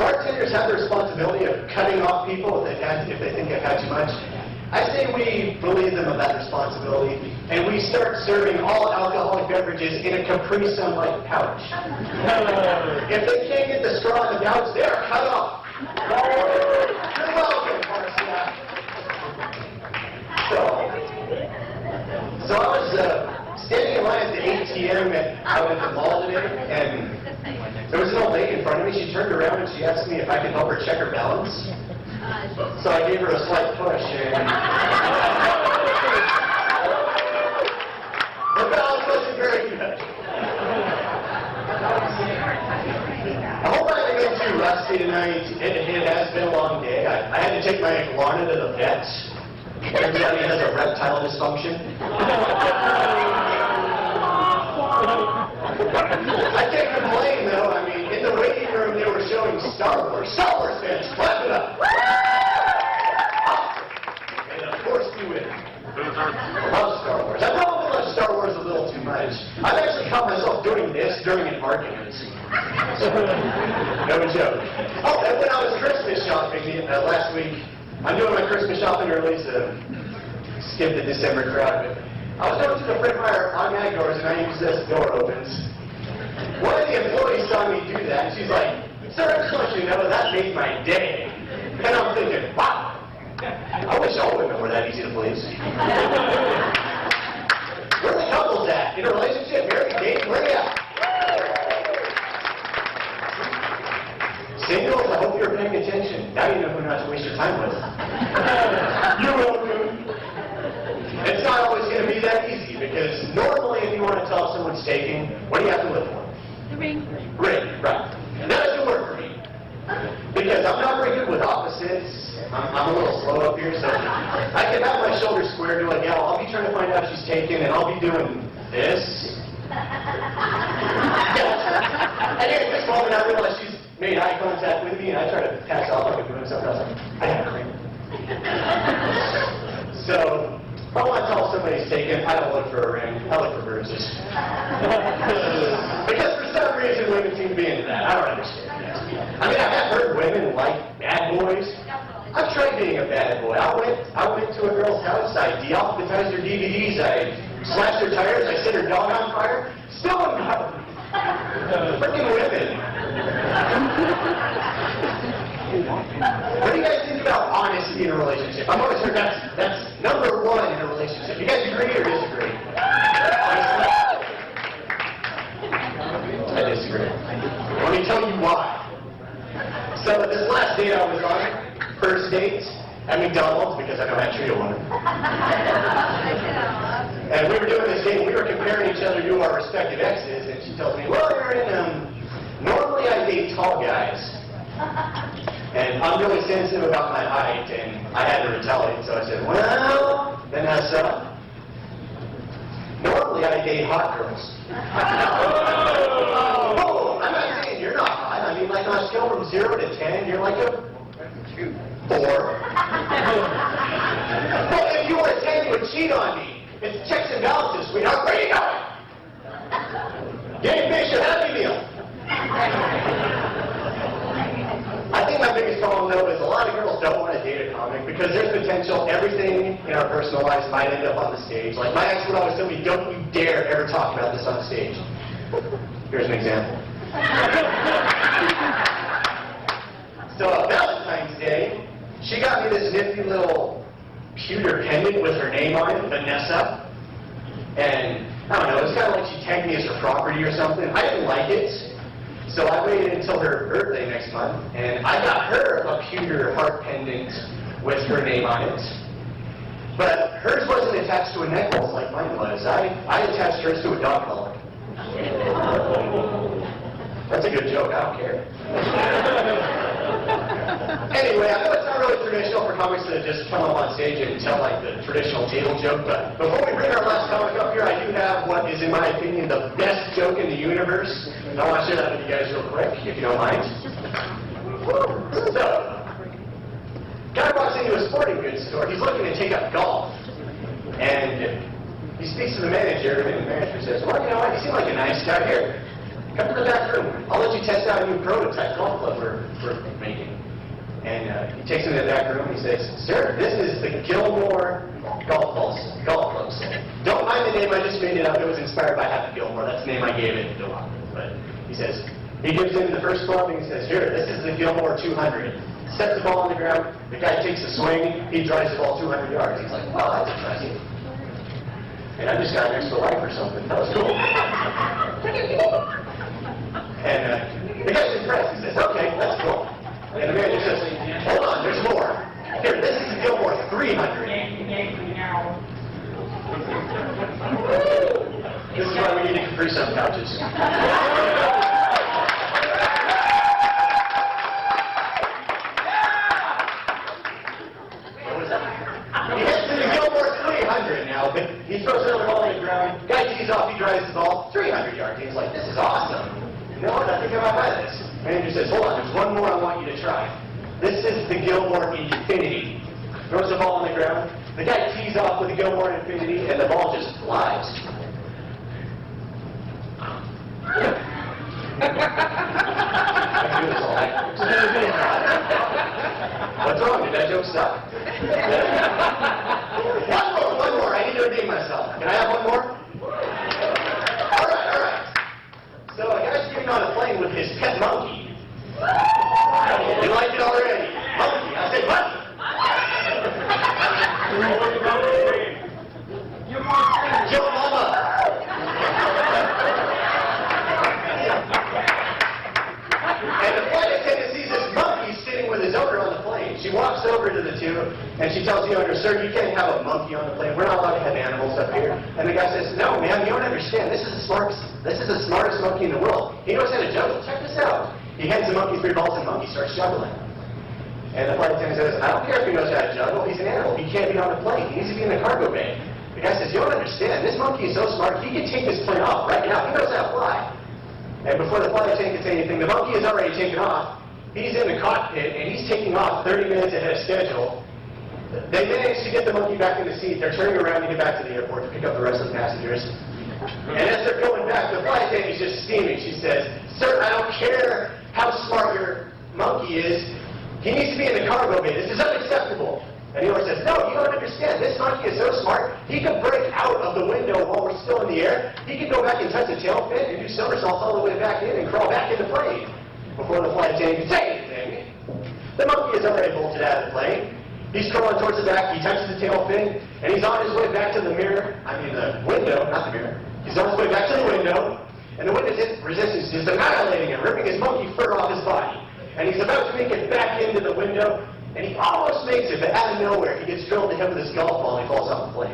bartenders have the responsibility of cutting off people if they think they've had too much? I say we relieve them of that responsibility, and we start serving all alcoholic beverages in a Capri Sun-like pouch. If they can't get the straw in the pouch, they are cut off. You're welcome, Marcia. So I was standing in line at the ATM out at the mall today, and there was an old lady in front of me. She turned around and she asked me if I could help her check her balance. So I gave her a slight push, and the balance wasn't very good. I hope I haven't been too rusty tonight. It has been a long day. I had to take my iguana to the vet. Everybody has a reptile dysfunction. I can't complain, though. I mean, in the waiting room, they were showing Star Wars. Star Wars fans, clap it up. And of course we win. I love Star Wars. I probably love Star Wars a little too much. I've actually caught myself doing this during an argument. No joke. Oh, and when I was Christmas shopping last week, I'm doing my Christmas shopping early, so skip the December crowd. But I was going to the Fred Meyer automatic doors, and I used this door opens. One of the employees saw me do that, and she's like, "Sir, I just want you to know that made my day." And I'm thinking, wow, I wish all women were that easy to please. Where are the couples at? In a relationship, married, dating, where are you at? Singles, I hope you're paying attention. Now you know who not to waste your time with. You're welcome. It's not always going to be that easy, because normally if you want to tell if someone's taking, what do you have to look for? The ring. Ring, right. And that doesn't work for me. Because I'm not very good with opposites. I'm a little slow up here, so I can have my shoulders squared to a gal. I'll be trying to find out if she's taken, and I'll be doing this. And here at this moment, I realize she's made eye contact with me, and I try to pass off like I'm doing something else. I have a ring. So, if I want to tell somebody's taken, I don't look for a ring. I look for bruises. Because for some reason, women seem to be into that. I don't understand that. I mean, I have heard women like bad boys. I've tried being a bad boy. I went to a girl's house. I de-alphabetized her DVDs. I slashed her tires. I set her dog on fire. Still wouldn't help. Freaking women. What do you guys think about honesty in a relationship? I'm always heard that's number one in a relationship. You guys agree or disagree? I disagree. Let me tell you why. So this last date I was on, first date at McDonald's, because I know how to treat a woman. And we were doing this thing, we were comparing each other to our respective exes, and she tells me, well, normally I date tall guys. And I'm really sensitive about my height, and I had to retaliate, so I said, well, then that's normally I date hot girls. Oh, I'm not saying you're not hot. I mean, like on a scale from 0 to 10, you're like a 4. Well, if you were a 10, you would cheat on me. It's checks and balances, sweetheart. Where are you going? Game fish or Happy Meal? I think my biggest problem, though, is a lot of girls don't want to date a comic because there's potential everything in our personal lives might end up on the stage. Like my ex would always tell me, don't you dare ever talk about this on stage. Here's an example. So Valentine's Day, she got me this nifty little pewter pendant with her name on it, Vanessa. And I don't know, it's kind of like she tagged me as her property or something. I didn't like it. So I waited until her birthday next month, and I got her a pewter heart pendant with her name on it. But hers wasn't attached to a necklace like mine was. I attached hers to a dog collar. That's a good joke, I don't care. Anyway, I know it's not really traditional for comics to just come up on stage and tell like the traditional table joke, but before we bring our last comic up here, I do have what is, in my opinion, the best joke in the universe. And I want to share that with you guys real quick, if you don't mind. So, guy walks into a sporting goods store. He's looking to take up golf. And he speaks to the manager, and the manager says, well, you know what, you seem like a nice guy here. come to the back room. I'll let you test out a new prototype golf club we're making. And he takes me to the back room. He says, sir, this is the Gilmore golf club set. Don't mind the name, I just made it up. It was inspired by Happy Gilmore. That's the name I gave it to him. But he says, he gives him the first club and he says, here, this is the Gilmore 200. Sets the ball on the ground. The guy takes a swing. He drives the ball 200 yards. He's like, wow, that's impressive. And I just got an extra life or something. That was cool. And the guy's impressed. He says, okay, that's cool. And the manager says, hold on, there's more. Here, this is the Gilmore 300. This is why we need to Capri Sun couches. What was that? He gets to the Gilmore 300 now, but he throws another ball on the ground. Guy tees off, he drives the ball 300 yards. He's like, this is awesome. You know what? I think I might buy this. Manager says, hold on, there's one more I want you to try. This is the Gilmore Infinity. Throws the ball on the ground. The guy tees off with the Gilmore Infinity, and the ball just flies. I can do this all night. What's wrong? Did that joke suck? One more. I need to redeem myself. Can I have one more? All right. So a guy's getting on a plane with his pet monkey. You like it already? Monkey. I said monkey. Your mama. And the flight attendant sees this monkey sitting with his owner on the plane. She walks over to the two, and she tells the owner, sir, you can't have a monkey on the plane. We're not allowed to have animals up here. And the guy says, no, ma'am, you don't understand. This is the smartest monkey in the world. He knows how to juggle. Check this out. He hands the monkey 3 balls, and the monkey starts juggling. And the flight attendant says, I don't care if he knows how to juggle. He's an animal. He can't be on the plane. He needs to be in the cargo bay. The guy says, you don't understand. This monkey is so smart, he can take this plane off right now. He knows how to fly. And before the flight attendant can say anything, the monkey has already taken off. He's in the cockpit, and he's taking off 30 minutes ahead of schedule. They manage to get the monkey back in the seat. They're turning around to get back to the airport to pick up the rest of the passengers. And as they're going back, the flight attendant is just steaming. She says, sir, I don't care how smart your monkey is. He needs to be in the cargo bay. This is unacceptable. And the owner says, no, you don't understand. This monkey is so smart, he could break out of the window while we're still in the air. He could go back and touch the tail fin and do somersaults all the way back in and crawl back in the plane. Before the flight attendant can say anything, the monkey is already bolted out of the plane. He's crawling towards the back. He touches the tail fin, and he's on his way back to the window, not the mirror. He's on his way back to the window, and the window resistance is annihilating him, ripping his monkey fur off his body. And he's about to make it back into the window, and he almost makes it, but out of nowhere, he gets drilled in the head with his golf ball, and he falls off the plane.